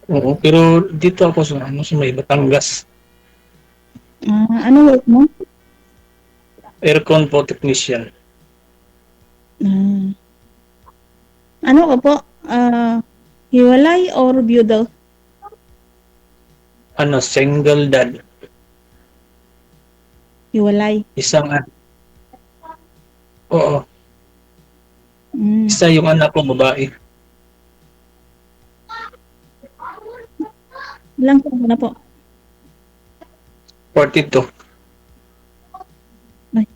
Oo, pero dito ako sa ano sa may Batangas. Ano work mo? Aircon po technician. Ah, ano ka po? Hiwalay or biyudo? Ano, single dad. Hiwalay. Isang oo, Mm. isa yung anak ko babae. Ilang taon ka na po? 42. Ay,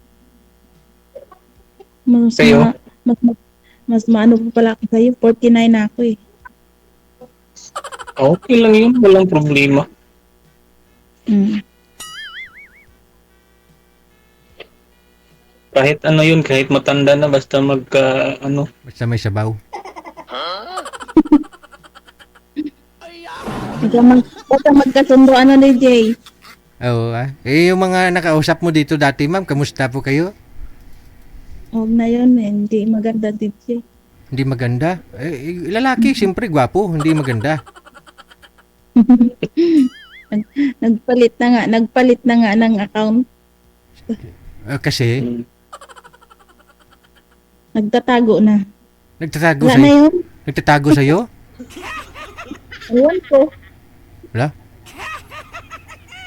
mas Kayo? mas, mas maano po pala ako sa'yo. 49 na ako eh. Okay lang yun, walang problema. Mm. Kahit ano yun, kahit matanda na, basta ano. Basta may sabaw. Basta magkasundo ano ni Jay. Oo, yung mga nakausap mo dito dati, ma'am, kamusta po kayo? Huwag na yun eh. Hindi maganda din Jay. Hindi maganda? Lalaki, siyempre, gwapo, hindi maganda. Nagpalit na nga ng account. Kasi, Hmm. Nagtatago na. nagtatago Wala na sa'yo. yun. Nagtatago sa'yo? Ewan ko. Wala?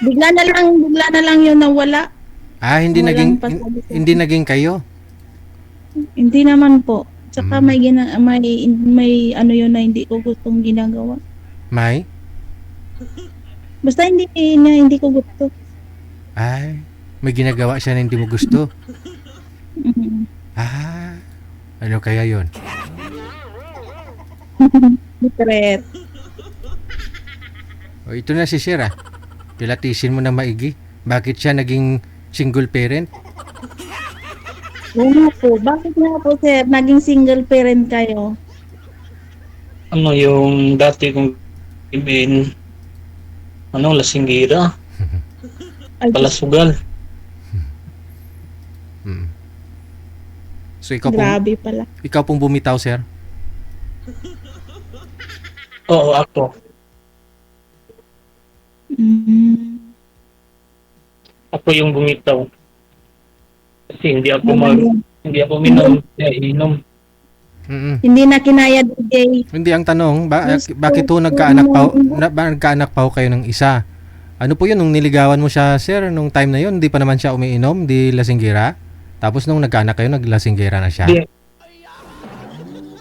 Bigla na lang yun nawala. Hindi Walang naging, pasabi sa hindi akin. naging kayo? Hindi naman po. Tsaka Mm. may ano yun na hindi ko gustong ginagawa. May? Basta hindi ko gusto. May ginagawa siya na hindi mo gusto. Mm. Ano kaya yon? Secret. O, ito na si Sir, Pilatisin mo na maigi. Bakit siya naging single parent? Oo nga po. Bakit nga po sir, naging single parent kayo? Ano yung dati kong ibin, ano, lasinggira, Ay, palasugal. Hmm. So, grabe pala. ikaw pong bumitaw, Sir? Oo, ako. Mm. Ako yung bumitaw. Kasi Naman, hindi ako minom, inom. Mm. hindi na kinaya DJ. Hindi, ang tanong, Gusto bakit ho ko nagkaanak pa ho kayo ng isa? Ano po yun, nung niligawan mo siya, Sir, nung time na yun, hindi pa naman siya umiinom, di lasinggira? Tapos nung nagkaanak kayo, naglasinggira na siya?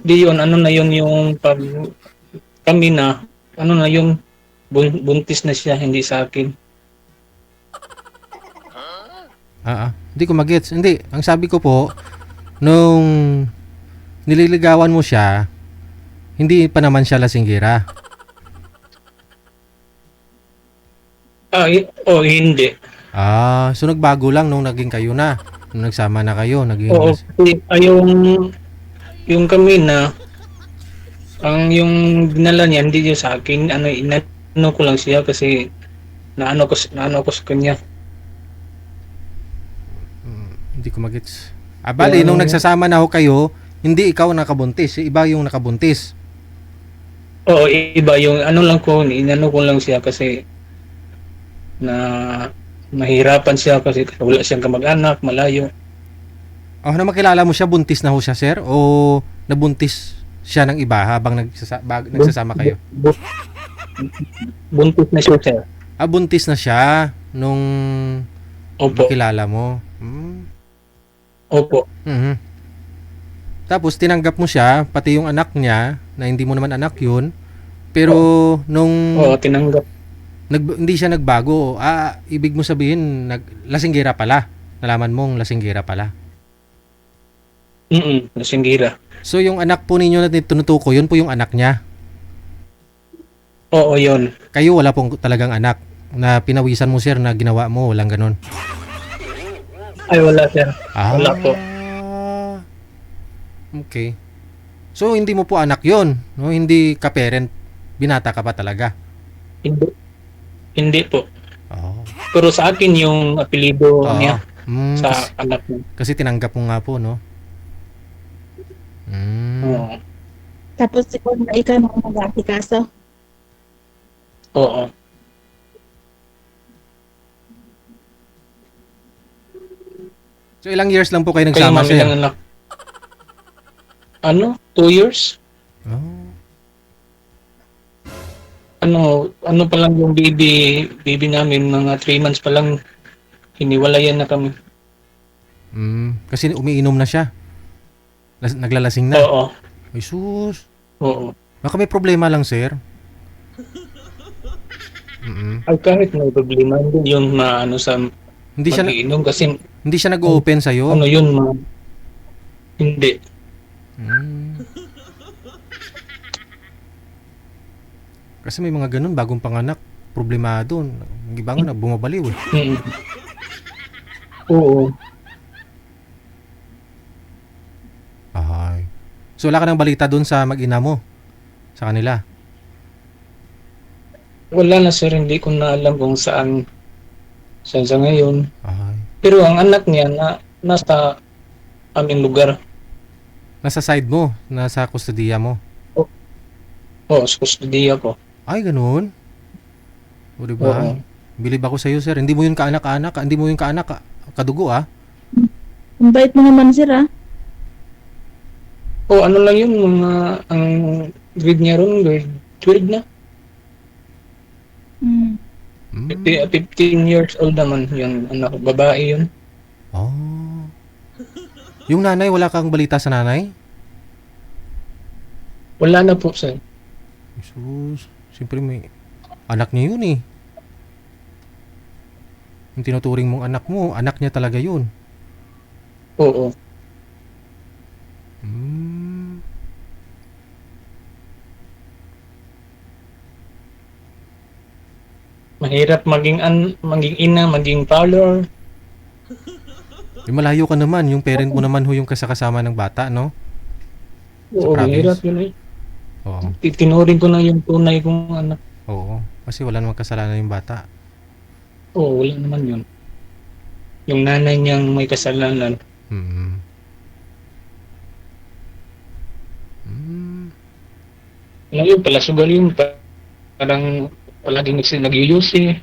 Di yun, ano na yun yung pag kami na, ano na yung buntis na siya, hindi sa akin. Hindi ko magets. Hindi, ang sabi ko po, nung nililigawan mo siya, hindi pa naman siya lasinggira. Hindi. So nagbago lang nung naging kayo na. Nung nagsama na kayo, naging... Oo, kasi yung kami na, yung dinala niya, hindi niya sa akin, inano ko lang siya kasi naano ko sa kanya. Hindi ko magets. Bali, nung nagsasama na ho kayo, hindi ikaw nakabuntis, iba yung nakabuntis. Oo, iba yung inano ko lang siya kasi na mahirapan siya kasi wala siyang kamag-anak, malayo. Na makilala mo siya, buntis na ho siya, Sir? O nabuntis siya ng iba habang nagsasama kayo? Buntis na siya, sir. Buntis na siya nung Opo. makilala mo. Opo. Mhm. Tapos tinanggap mo siya, pati yung anak niya, na hindi mo naman anak yun. Pero nung Oo, tinanggap. hindi siya nagbago, ibig mo sabihin, lasinggira pala. Nalaman mong lasinggira pala. Lasinggira. So yung anak po ninyo na tinutuko, yun po yung anak niya. Oo, yun. Kayo wala pong talagang anak na pinawisan mo, Sir, na ginawa mo, walang ganun. Ay, wala, sir. Wala po. Okay. So hindi mo po anak yon, no? Hindi ka parent, binata ka pa talaga. Hindi po. Oh. Pero sa akin yung apelido niya sa Kasi, anak niya. kasi tinanggap mo nga po, no? Oo. Tapos ikaw na mag-aasikaso. Oo. So ilang years lang po kayo Kayo nagsama, ma'am, sir? ilang anak? Ano? 2 years? Oh. Ano pa lang yung baby namin, mga 3 months pa lang, hiniwalayan na kami. Kasi umiinom na siya. Naglalasing na. Oo. Ay sus. Oo. Baka may problema lang, sir. Ay, kahit may problema, hindi yun maano sa Hindi siya mag-iinom kasi hindi siya nag-open sa iyo. ano yun, hindi. Kasi may mga ganun bagong panganak, problemado. Yung iba nga na bumabaliw eh. Mm. Oo. Ay. So wala ka ng balita dun sa mag-ina mo? Sa kanila? Wala na sir, hindi ko na alam kung saan sa ngayon. Ay. Pero ang anak niya nasa aming lugar. Nasa side mo, nasa kustodiya mo. Oo, sa kustudiya ko. Ay, ganun. O diba? Oo. Bilib ako sa'yo, sir. Hindi mo yun kaanak-anak. Hindi mo yun kaanak, kadugo, ah. Ang bait mo naman, sir, ah. O ano lang yun, ang grade niya ron, grade 12 na. Mm. 15 years old naman yun, anak, babae yun. Oh. Yung nanay, wala kang balita sa nanay? Wala na po sir. Jesus. Siyempre may anak niya yun eh. Yung tinuturing mong anak niya talaga yun. Oo. Mahirap maging ina, maging father. Yung malayo ka naman, yung parent mo naman ho yung kasama ng bata, no? Oo, province. mahirap yun eh. Oo. Tinuring ko na yung tunay kong anak. Oo. Kasi wala namang kasalanan yung bata. Oo, wala naman yun. Yung nanay niyang may kasalanan. Alam yun, pala sugal yun. Parang palaging nag-ius eh.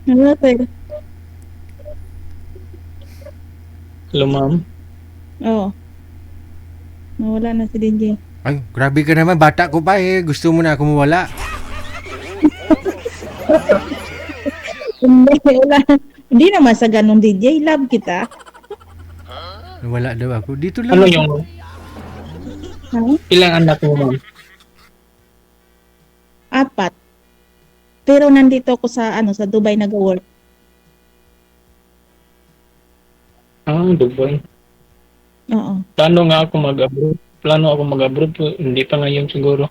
Wala, sir. Hello ma'am. Oo. Nawala na si DJ. Ay, grabe ka naman. Bata ko pa eh. Gusto mo na ako mawala. Hindi, wala. Hindi naman sa ganun, DJ. Love kita. Nawala daw ako. Dito lang. Ano yung Ha? ilang anak mo ma'am? 4. Pero nandito ako sa sa Dubai nag-work. Dubai. Oo. Plano ako mag-abroad po. Hindi pa ngayon siguro.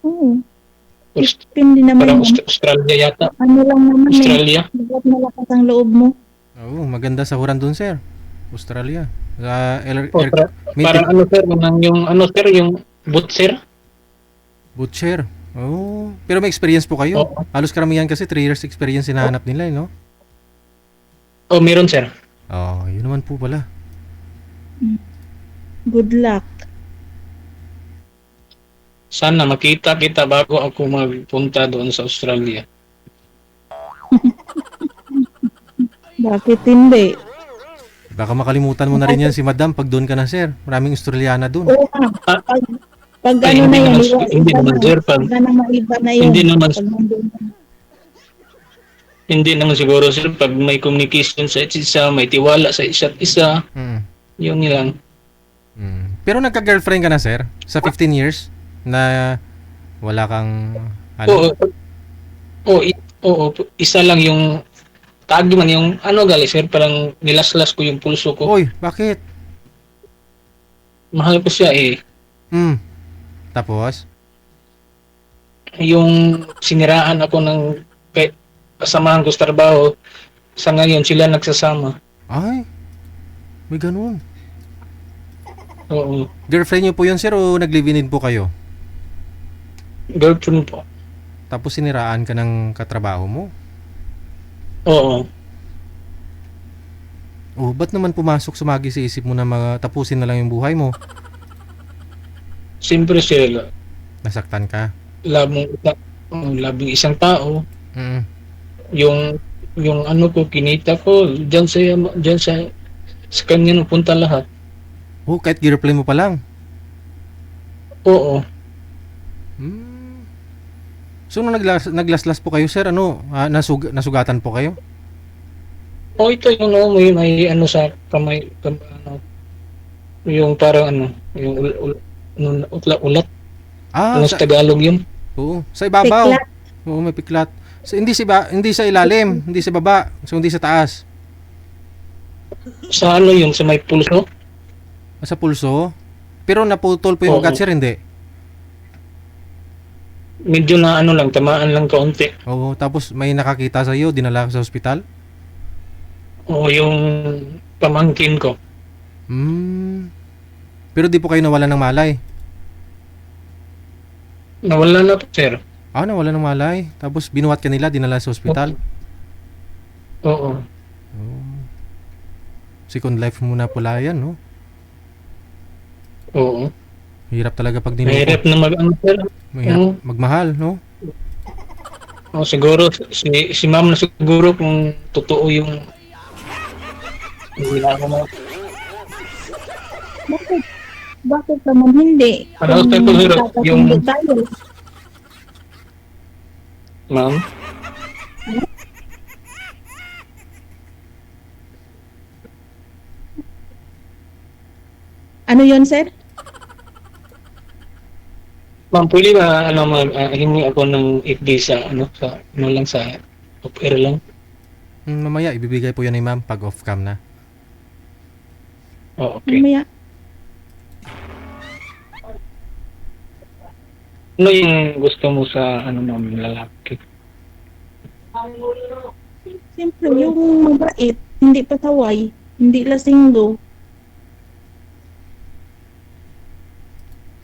Oo. Aust- Depende naman Parang yun. Australia yata. Ano lang naman eh. Australia. Dapat malakas ang loob mo. Oo, maganda sa huran dun, sir. Australia. Parang ano sir, yung butcher. Butcher. Oh, pero may experience po kayo. Oo. Halos karamihan kasi 3 years experience hinahanap nila, no? Oh, meron sir. Oh, yun naman po pala. Good luck. Sana makita kita bago ako magpunta doon sa Australia. Bakit hindi? Baka makalimutan mo na rin yan si Madam pag doon ka na, sir. Maraming Australiana doon. Oo nga. Pag Ay, ano na yun, hindi naman sir. Pag iba na yun. Hindi naman. Pag nandun ka. Hindi naman siguro sir pag may communication sa isa't isa, may tiwala sa isa't isa, yun lang. Pero nagka-girlfriend ka na, sir? Sa 15 years na wala kang Oo. Oo, isa lang yung tagi man yung gali sir, parang nilaslas ko yung pulso ko. Oy, bakit? Mahal ko siya eh. Tapos? Yung siniraan ako ng kasamahan ko sa trabaho, sa ngayon sila nagsasama. Ay, may ganun. Oo. Girlfriend niyo po yun, sir, o nag-live-in po kayo? Girlfriend po. Tapos siniraan ka ng katrabaho mo. Oo. Oh, ba't naman pumasok sumagi sa isip mo na tapusin na lang yung buhay mo? Siyempre sir, Nasaktan ka. labing isang tao, Mm. yung ano ko kinita ko diyan sa kanya napunta lahat. Oh, kahit girlfriend mo pa lang. Oo. Hmm. So, nung naglaslas po kayo, sir, nasugatan po kayo? Ito yung ano, may ano sa kamay, ano, yung parang ano, yung ulat, Ah, ano sa Tagalog yun. oo, sa ibabaw. Piklat. Oo, may piklat. So, hindi sa ilalim, hindi sa baba, so hindi sa taas. Sa ano yun, sa may pulso. Sa pulso. Pero naputol po yung Oo. ugat, sir, hindi. Medyo na ano lang, tamaan lang kaunti. Oo, tapos may nakakita sa iyo, dinala ka sa ospital. Oo, yung pamangkin ko. Hmm. Pero di po kayo nawala ng malay. Nawala na po, sir. Ah, nawala ng malay. Tapos binuhat ka nila, dinala sa ospital. Oo. Oh. Second life muna pala yan, no? Oo. Hirap talaga pag Mahirap na mag ano, sir. Mahirap magmahal, no? Siguro, si ma'am na siguro kung totoo yung hindi na ako na. Bakit naman hindi? Ano, Kung Type of Hero, yung- magkakasundo tayo. Ma'am? Ano yun, sir? Ma'am, pwede ba ano, hingi ako ng FD sa ano, sa ano lang sa off-air lang? Mamaya, ibibigay po yan ni ma'am pag off-cam na. Okay. Mamaya. Ano yung gusto mo sa ano ma'am, lalaki? Siyempre, yung mabait, hindi pasaway, hindi lasinggo.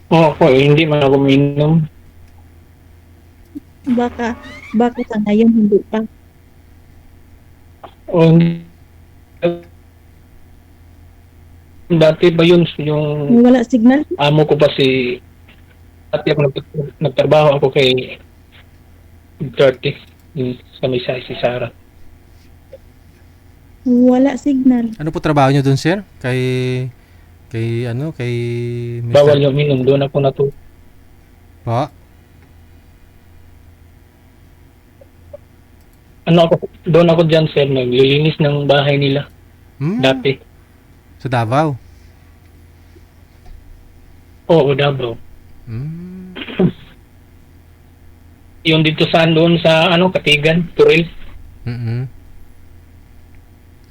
Ako hindi man ako minom. Baka sa ngayon hindi pa. Hindi. Dati ba yun, yung Wala signal. amo ko pa si dati ako nagtrabaho ako kay 30 sa may size si Sarah. Wala signal. Ano po trabaho nyo dun, sir? Kay Mr. Bawal yung minom, doon ako Pa? doon ako dyan sir, naglilinis ng bahay nila Hmm, dati. sa Davao. Oo, Davao. Hmm. Yung dito sa doon sa ano, Katigan, Turil. Mm-mm.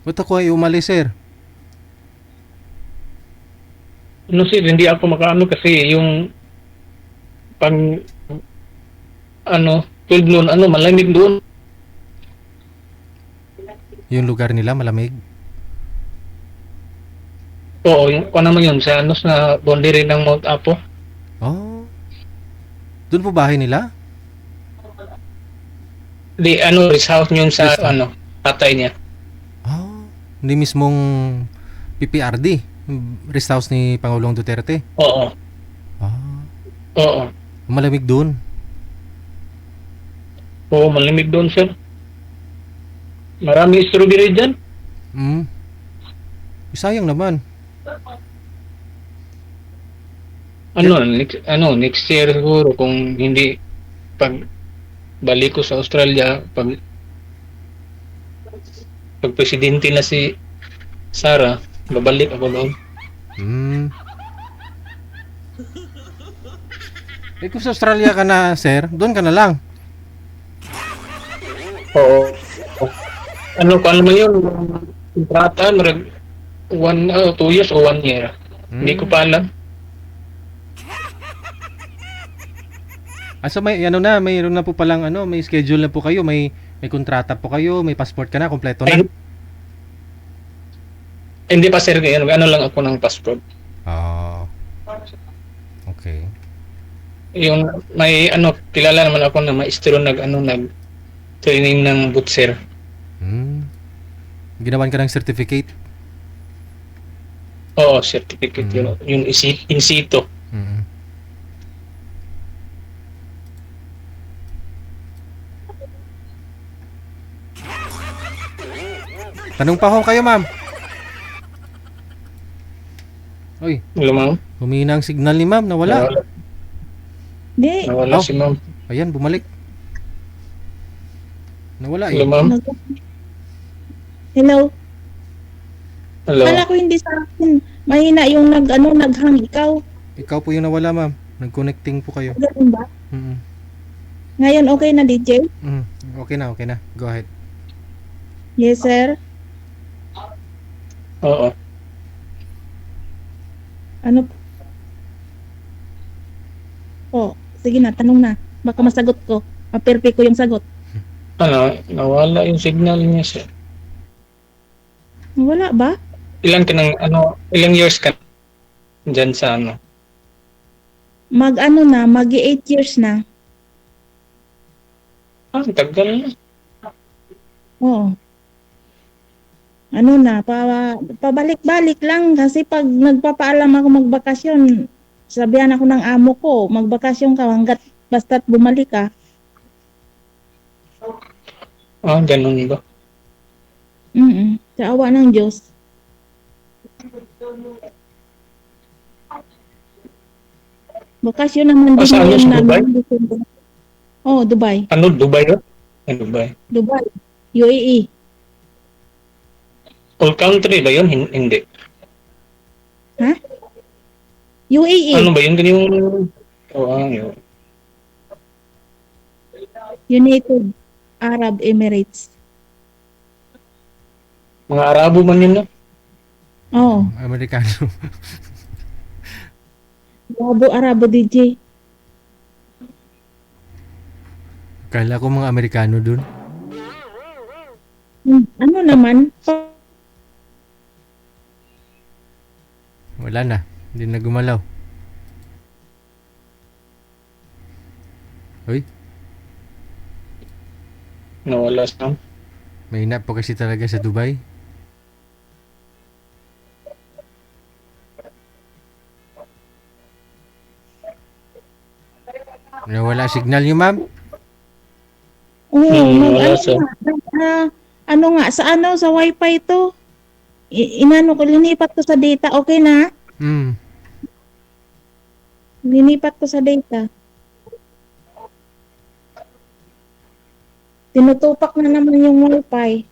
Ba't ako ay umalis, sir? Ano sir, hindi ako makaano kasi yung pang ano, 12 noon, ano, malamig doon. Yung lugar nila malamig. Oo, yung ano naman yun, sa ano, sa boundary ng Mount Apo. Oh. Doon po bahay nila? Di, ano, rest house yun sa, Rest house. ano, tatay niya. Oh. Hindi mismong PPRD. Rest house ni Pangulong Duterte. Oo, Ah. oo. Malamig doon. Oo, malamig doon sir. Marami strawberry dyan. Hmm. Sayang naman. Next year siguro kung hindi pag balik ko sa Australia, pag presidente na si Sarah, babalik ako doon. Hmm. Kung sa Australia ka na, sir, doon ka na lang. Oo. Ano mo yun? Kontrata, 2 years o 1 year. Hindi ko pa alam. So mayroon na po palang may schedule na po kayo, may kontrata po kayo, may passport ka na, kompleto na. Hindi pa sir, ano lang ako ng passport. Oh. Okay. Yung may ano, kilala naman ako na maestro nag training ng butcher. Hmm. Ginawan ka ng certificate? Oo, certificate Mm. yun. Yung in situ. Mm. Tanong pa ho kayo, ma'am. Uy, Hello, ma'am. humina ang signal ni ma'am. Nawala. Di, Nawala Oh. si ma'am. Ayan, bumalik. Nawala Hello, eh. ma'am. hello. Hello. Kala ko hindi sa akin. Mahina yung naghang ikaw. Ikaw po yung nawala, ma'am. Nag-connecting po kayo. Ganun ba? Mm. Ngayon okay na, DJ? Mm. Okay na, okay na. Go ahead. Yes, sir. Oo. Ano po? Sige na, tanong na. Baka masagot ko. Maperpe ko yung sagot. Ano, nawala yung signal niya siya. Wala ba? Ilang years ka dyan sa ano? Mag 8 years na. Ang tagal na. Oo. Ano na, pabalik-balik lang kasi pag nagpapaalam ako magbakasyon, sabihan ako ng amo ko, magbakasyon ka hanggat basta't bumalik ka. Ganun ba? Sa awa ng Diyos. Bakasyon naman din Saan yun, yung sa Dubai? Oh, Dubai. Ano, Dubai yun? Dubai. Dubai. UAE. All country ba yun? Hindi. Ha? UAE. Ano ba yun? Yung... yun. United Arab Emirates. Mga Arabo man yun, no? Oh, Amerikano. Arabo DJ. Kala ko mga Amerikano dun. Ano naman? Wala na. Hindi na gumalaw. Uy, Nawala sa... may po kasi talaga sa Dubai. Nawala signal niyo, ma'am? Oo, wala siya. ano nga, sa wifi to? Linipat ko sa data, okay na? Hmm. Linipat ko sa data. Tinutupak na naman yung wifi.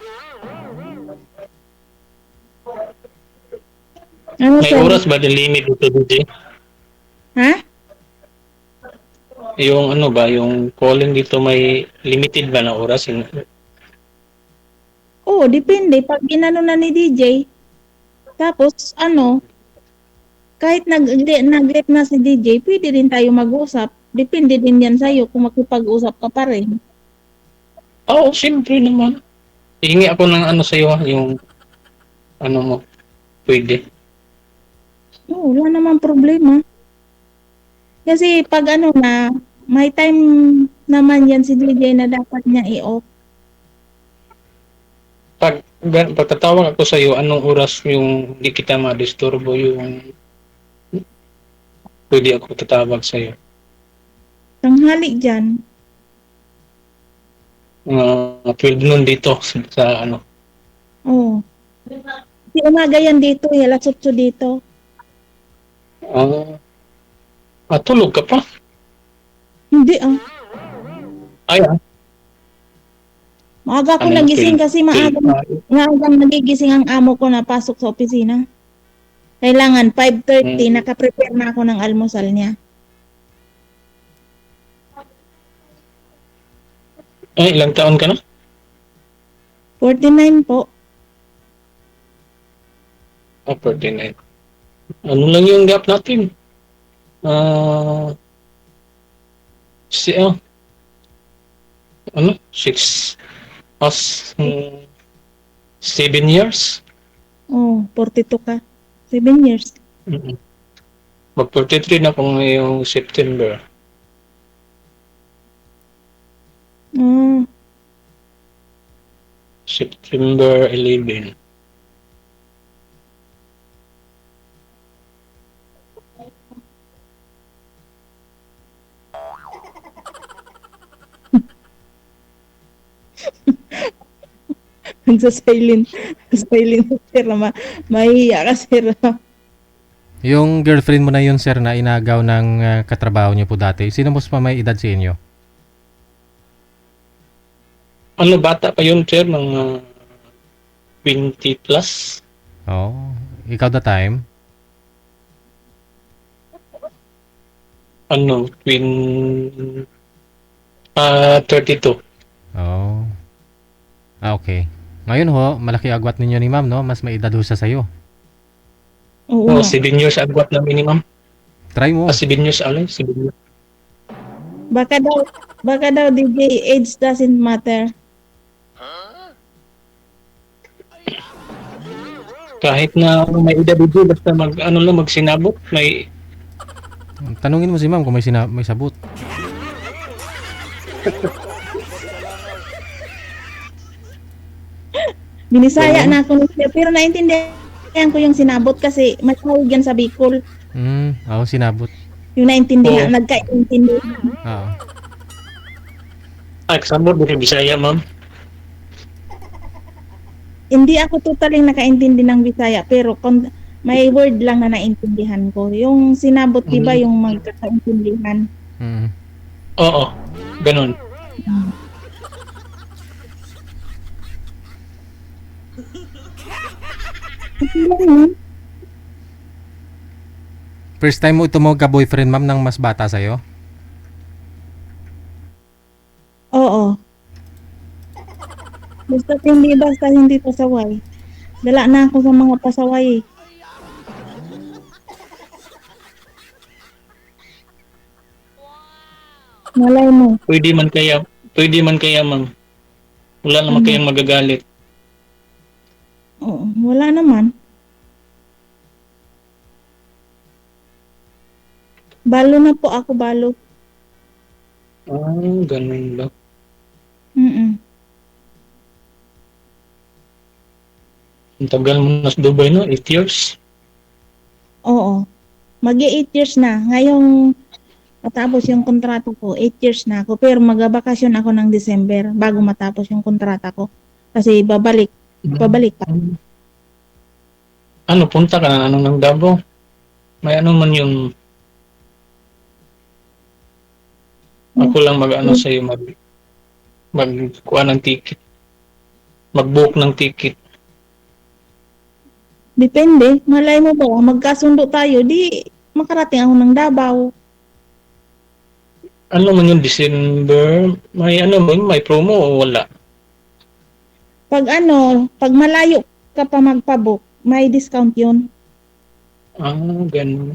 Ano May sir? oras ba din limit dito, DJ? Ha? Yung ano ba, yung calling dito may limited ba na oras? Oo, depende. Pag inano na ni DJ, tapos kahit nag-let na si DJ, pwede rin tayo mag-usap. Depende din yan sa'yo kung makipag-usap ka pa rin. Oo, siyempre naman. Hihingi ako ng ano sa'yo, yung ano mo, pwede. Oo, wala naman problema. Kasi pag may time naman yan si DJ na dapat niya i-off. Pagtatawag ako sa'yo, anong oras yung hindi kita ma-disturbo yung pwede ako tatawag sa'yo? Tanghali dyan. Mga 12 noon dito sa ano. Oo. Di umaga yan dito, alas 8 dito. Tulog ka pa? Hindi Ay, Maaga ako Ano, nagising kasi maaga nagigising ang amo ko na pasok sa opisina. Kailangan 5:30 naka-prepare na ako ng almusal niya. Ilang taon ka na? 49 po. 49. Ano lang yung gap natin? Ano? 7 years? Oh, 42 ka. 7 years. Mag-43 na ako ngayong September. September 11. Nagsa-silent. Silent sir. Mahihiya ka sir. Yung girlfriend mo na yun, sir, na inagaw ng katrabaho niyo po dati, sino mas pa may edad sa inyo? Ano, bata pa yun, sir, mga 20 plus. Oh, ikaw the time? Ano, 32. Oh. Okay. Ngayon ho, malaki agwat ninyo ni ma'am, no? Mas may edad ho siya sa'yo. Oo Oh, nga. 7 years agwat na minimum. Try mo. 7 years alay, 7 years. Baka daw DJ, age doesn't matter. Kahit na may edad dito, basta magsinabot, may Tanungin mo si ma'am kung may sabot. Binisaya na ako niya, pero naintindihan ko yung sinabot kasi matawag yan sa Bicol. Oo, sinabot. Yung naintindihan, Oo. nagkaintindihan. Oo. kasama buti Bisaya, ma'am. Hindi ako totally nakaintindi ng Bisaya, pero may word lang na naintindihan ko. Yung sinabot, di ba, yung magkakaintindihan. Mm. Oo, ganun. First time mo tumawag ka boyfriend, ma'am, ng mas bata sa'yo? Oo. Basta hindi pasaway. Dala na ako sa mga pasaway. Malay mo. Pwede man kaya, ma'am. Wala naman kayang magagalit. Oo, wala naman. Balo na po ako, balo. Ganun ba? Mm-mm. Ang tagal mo na sa Dubai, no? 8 years? Oo. Mag-8 years na. Ngayong matapos yung kontrata ko, 8 years na ako. Pero magbabakasyon ako ng December bago matapos yung kontrata ko. Kasi babalik pa. Ano, punta ka na ng Davao? May ano man yung ako lang mag-ano sa'yo, magkuha ng ticket. Mag-book ng ticket. Depende. Malay mo ba, magkasundo tayo, di makarating ako ng Davao. Ano man yung December? May ano man, may promo o wala? Pag malayo ka pa magpabook, may discount yun. Ganun.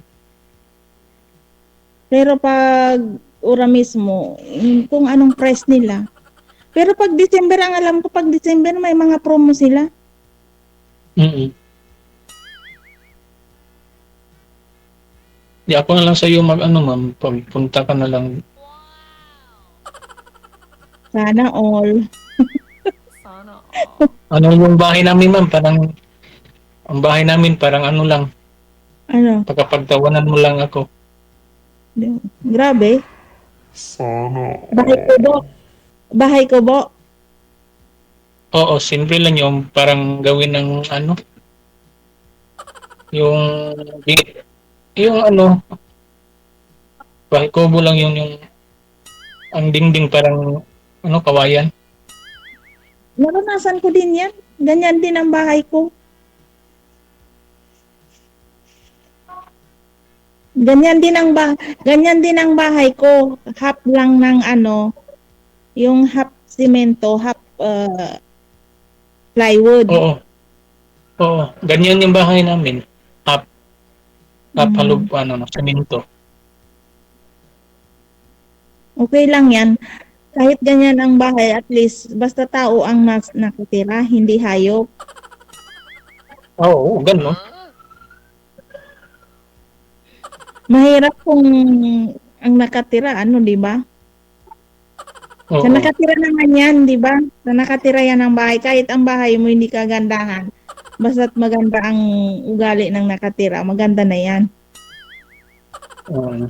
Pero pag ora mismo, kung anong price nila. Pero pag December, ang alam ko, pag December may mga promo sila. Di ako na lang sa'yo ma'am, pagpunta ka na lang. Sana all. Ano yung bahay namin, ma'am? Ang bahay namin parang ano lang, Ano? pagkapagtawanan mo lang ako. Grabe. Sana. Bahay ko bo. Oo, simple lang yung parang gawin ng ano, yung ano, bahay kubo lang yun, yung ang dingding parang ano, kawayan. Naranasan ko din yan. Ganyan din ang bahay ko. Ganyan din ang bahay ko. Half lang ng ano, yung half simento, half plywood. Oo, ganyan yung bahay namin. Halog, semento. Okay lang yan. Kahit ganyan ang bahay, at least basta tao ang nakatira, hindi hayop. Oo, ganun. Mahirap kung ang nakatira, di ba? Oo. Sa nakatira naman yan, di ba? Sa nakatira yan ang bahay. Kahit ang bahay mo hindi kagandahan. Basta't maganda ang ugali ng nakatira, maganda na yan. Oo.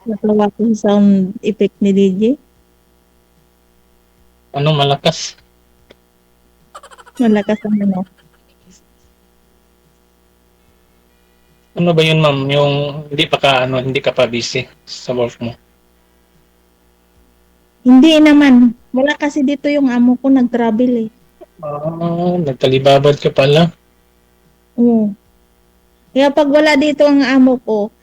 Natawa ko sa sound effect ni DJ. Ano, malakas? Malakas ang ano. Ano ba yun, ma'am? Yung hindi ka pa busy sa work mo? Hindi naman. Wala kasi dito yung amo ko nag-travel eh. Nagtalibabad ka pala. Oo. Kaya pag wala dito ang amo ko,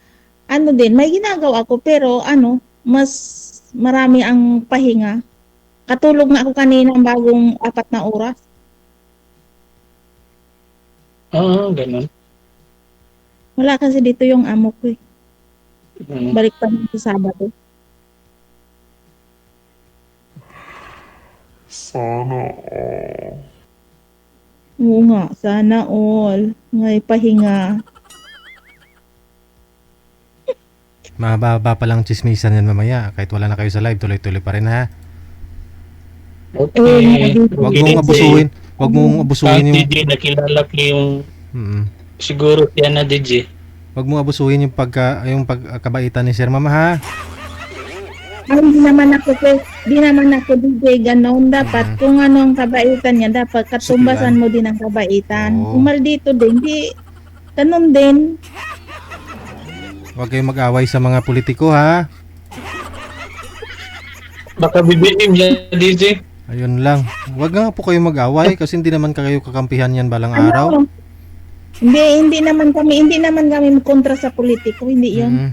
ano din, may ginagawa ako pero ano, mas marami ang pahinga. Katulog na ako kanina ang bagong 4 na oras. Ganun. Wala kasi dito yung amo ko eh. Mm. Balik pa rin sa Sabado. Sana all. Oo nga, sana all. May pahinga. Mababa pa lang chismisan yan mamaya. Kahit wala na kayo sa live, tuloy-tuloy pa rin ha. Okay. Huwag Okay, mong DJ. abusuhin. Huwag mong abusuhin yung... DJ, nakilala ko yung Mm. siguro yan na DJ. Huwag mong abusuhin yung pagkabaitan ni Sir Mama ha. Ay, di naman ako DJ ganon. Dapat kung ano ang kabaitan niya, dapat katumbasan mo din ang kabaitan. Oo. Kung maldito din, di ganon din. Huwag kayong mag-away sa mga politiko ha. Baka bibinim yan, DJ. Ayun lang. Huwag nga po kayong mag-away kasi hindi naman kayo kakampihan yan balang araw. Ano? Hindi naman kami kontra sa politiko, hindi 'yon. Mm.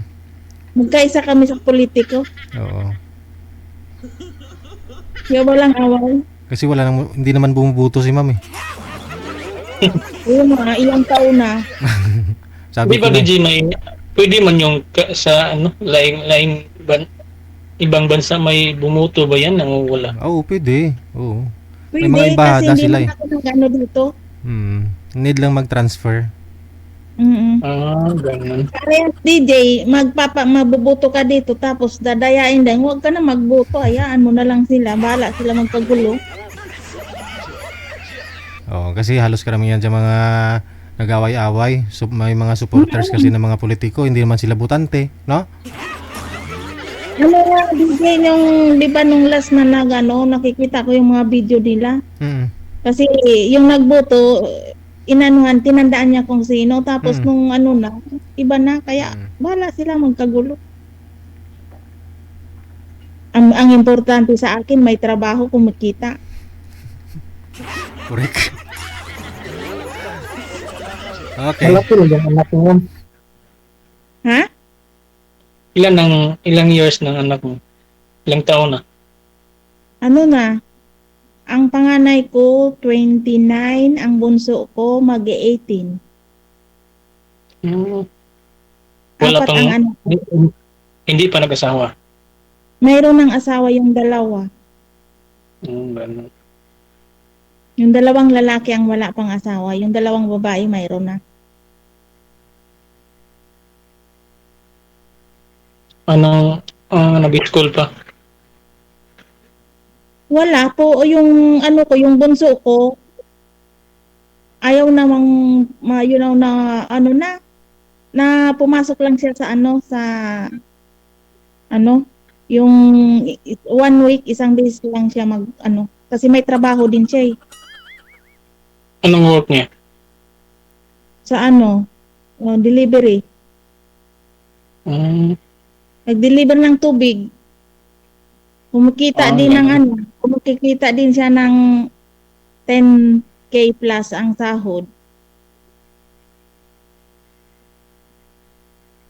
Magkaisa kami sa politiko. Oo. Kaya walang away. Kasi hindi naman bumubuto si Ma'am eh. Yung mga ilang taon na. Sabi Di ko ba na. DJ, pwede man yung sa laing ibang bansa may bumuto ba yan? Wala. Oo, pwede. Oo. Pwede, mga embahada kasi hindi sila naman ako nag-ano dito. Need lang mag-transfer. Ganun. Parehas DJ, mabubuto ka dito tapos dadayain din. Huwag ka na magbuto, hayaan mo na lang sila. Bahala sila magkagulo. Oo, kasi halos karamihan sa mga nag-away-away. So, may mga supporters kasi ng mga politiko, hindi naman sila butante, no? Ano nga DJ yung, di ba nung last na nakikita ko yung mga video nila. Mm. Kasi yung nagboto, tinandaan niya kung sino. Tapos nung iba na. Kaya bahala sila magkagulo. Ang importante sa akin, may trabaho, kumikita. Correct. Okay. Malaki rin yung anak mo. Ha? Ilang years ng anak mo? Ilang taon na? Ano na? Ang panganay ko, 29. Ang bunso ko, mag-18. Wala Apat pang, ang anak. hindi pa nag-asawa. Mayroon ng asawa yung dalawa. Ganun. Yung dalawang lalaki ang wala pang asawa. Yung dalawang babae, mayroon na. Anong nag-school pa? Wala po. Yung yung bunso ko, ayaw namang, na pumasok lang siya sa yung 1 week, isang days lang siya kasi may trabaho din siya eh. Anong work niya? Sa delivery. Nag-deliver ng tubig. Kumikita din siya ng 10K plus ang sahod.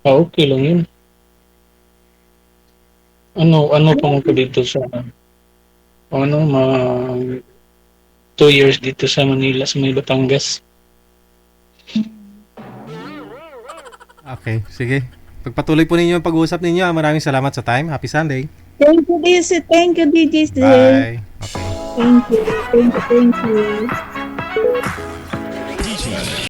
Okay lang yun. Ano pa mo dito sa 2 years dito sa Manila, sa may Batangas? Okay, sige. Pagpatuloy po ninyo ang pag-uusap ninyo. Maraming salamat sa time. Happy Sunday. Thank you, DJ. Bye. Okay. Thank you.